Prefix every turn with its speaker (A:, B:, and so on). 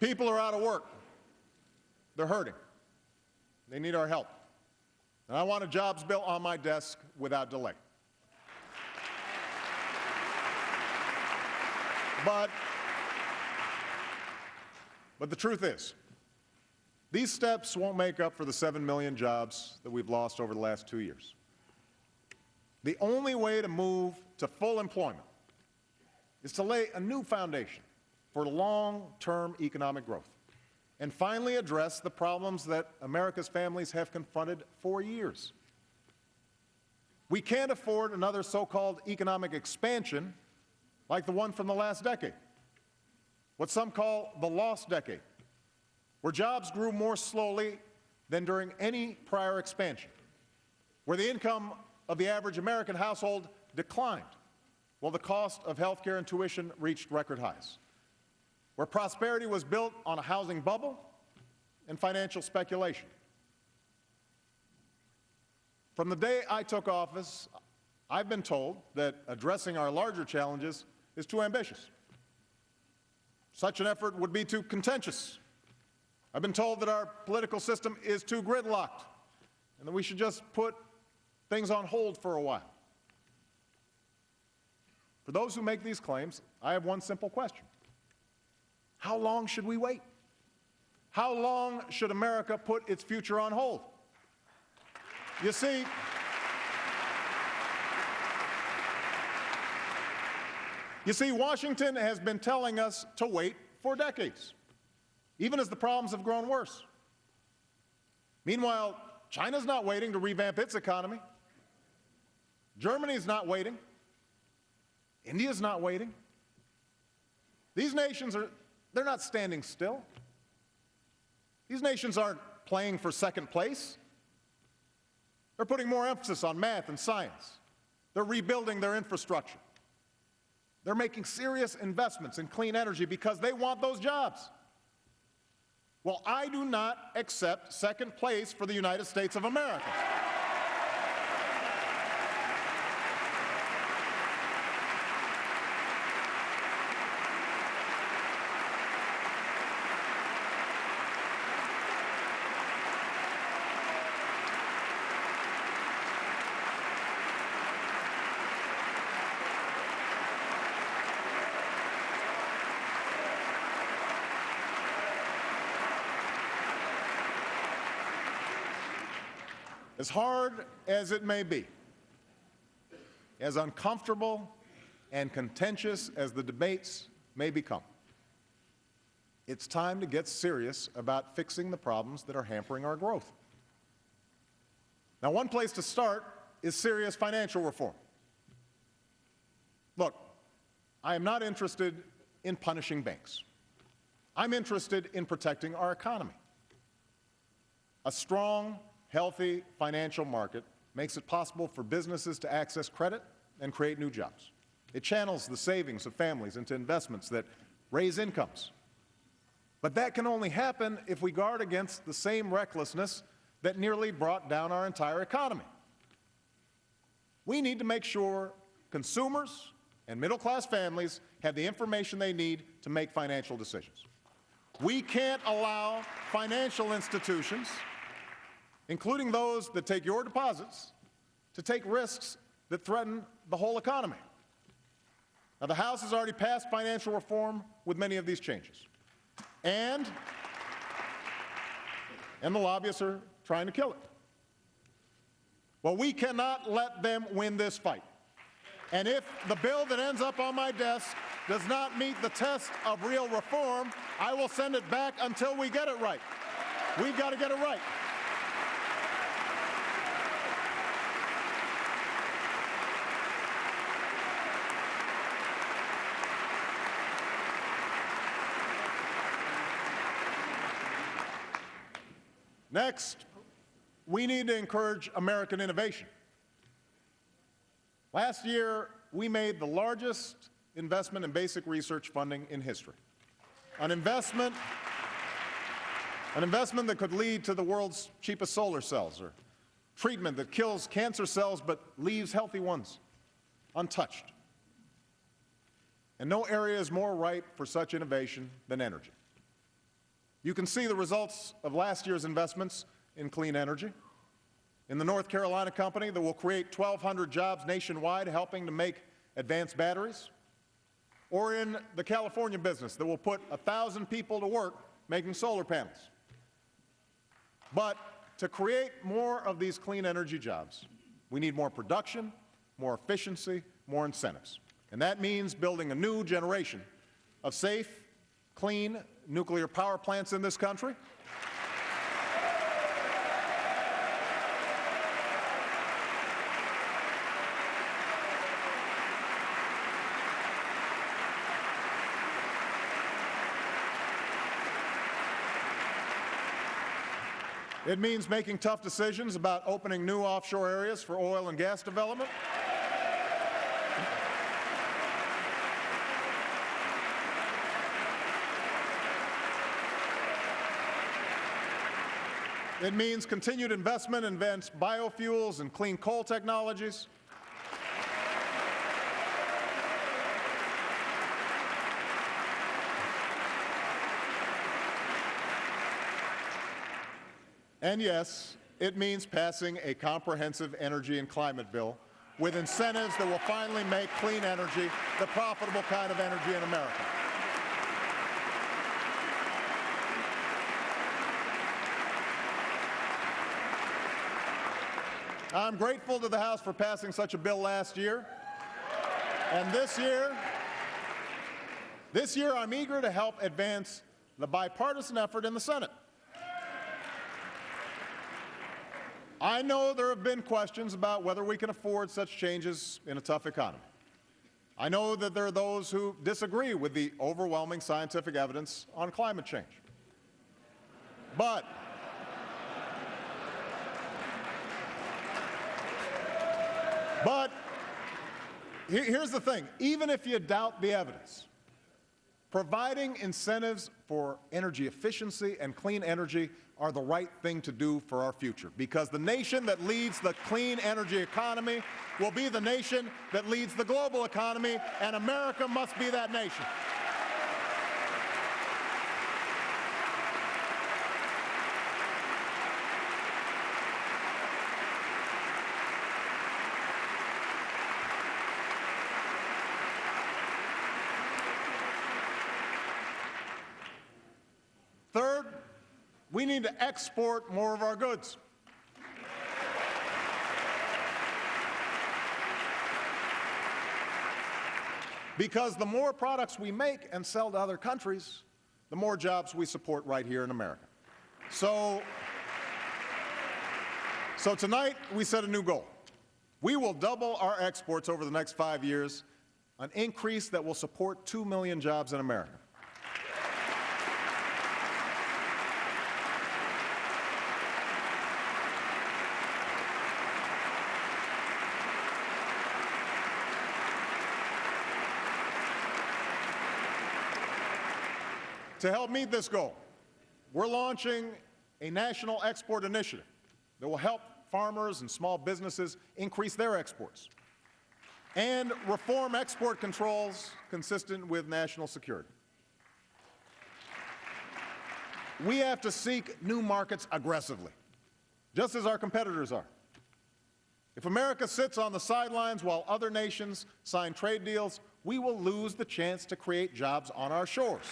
A: People are out of work. They're hurting. They need our help. And I want a jobs bill on my desk without delay. But the truth is, these steps won't make up for the 7 million jobs that we've lost over the last 2 years. The only way to move to full employment is to lay a new foundation for long-term economic growth and finally address the problems that America's families have confronted for years. We can't afford another so-called economic expansion like the one from the last decade, what some call the lost decade, where jobs grew more slowly than during any prior expansion, where the income of the average American household declined, while the cost of health care and tuition reached record highs, where prosperity was built on a housing bubble and financial speculation. From the day I took office, I've been told that addressing our larger challenges is too ambitious. Such an effort would be too contentious. I've been told that our political system is too gridlocked and that we should just put things on hold for a while. For those who make these claims, I have one simple question. How long should we wait? How long should America put its future on hold? You see, Washington has been telling us to wait for decades, even as the problems have grown worse. Meanwhile, China's not waiting to revamp its economy. Germany's not waiting. India's not waiting. These nations they're not standing still. These nations aren't playing for second place. They're putting more emphasis on math and science. They're rebuilding their infrastructure. They're making serious investments in clean energy because they want those jobs. Well, I do not accept second place for the United States of America. As hard as it may be, as uncomfortable and contentious as the debates may become, it's time to get serious about fixing the problems that are hampering our growth. Now, one place to start is serious financial reform. Look, I am not interested in punishing banks. I'm interested in protecting our economy. A strong, healthy financial market makes it possible for businesses to access credit and create new jobs. It channels the savings of families into investments that raise incomes. But that can only happen if we guard against the same recklessness that nearly brought down our entire economy. We need to make sure consumers and middle-class families have the information they need to make financial decisions. We can't allow financial institutions, including those that take your deposits, to take risks that threaten the whole economy. Now, the House has already passed financial reform with many of these changes. And the lobbyists are trying to kill it. Well, we cannot let them win this fight. And if the bill that ends up on my desk does not meet the test of real reform, I will send it back until we get it right. We've got to get it right. Next, we need to encourage American innovation. Last year, we made the largest investment in basic research funding in history. An investment that could lead to the world's cheapest solar cells, or treatment that kills cancer cells but leaves healthy ones untouched. And no area is more ripe for such innovation than energy. You can see the results of last year's investments in clean energy. In the North Carolina company that will create 1,200 jobs nationwide helping to make advanced batteries, or in the California business that will put 1,000 people to work making solar panels. But to create more of these clean energy jobs, we need more production, more efficiency, more incentives. And that means building a new generation of safe, clean nuclear power plants in this country. It means making tough decisions about opening new offshore areas for oil and gas development. It means continued investment in advanced biofuels and clean coal technologies. And yes, it means passing a comprehensive energy and climate bill with incentives that will finally make clean energy the profitable kind of energy in America. I'm grateful to the House for passing such a bill last year. And this year I'm eager to help advance the bipartisan effort in the Senate. I know there have been questions about whether we can afford such changes in a tough economy. I know that there are those who disagree with the overwhelming scientific evidence on climate change. But here's the thing. Even if you doubt the evidence, providing incentives for energy efficiency and clean energy are the right thing to do for our future, because the nation that leads the clean energy economy will be the nation that leads the global economy, and America must be that nation. Third, we need to export more of our goods. Because the more products we make and sell to other countries, the more jobs we support right here in America. So tonight we set a new goal. We will double our exports over the next 5 years, an increase that will support 2 million jobs in America. To help meet this goal, we're launching a national export initiative that will help farmers and small businesses increase their exports and reform export controls consistent with national security. We have to seek new markets aggressively, just as our competitors are. If America sits on the sidelines while other nations sign trade deals, we will lose the chance to create jobs on our shores.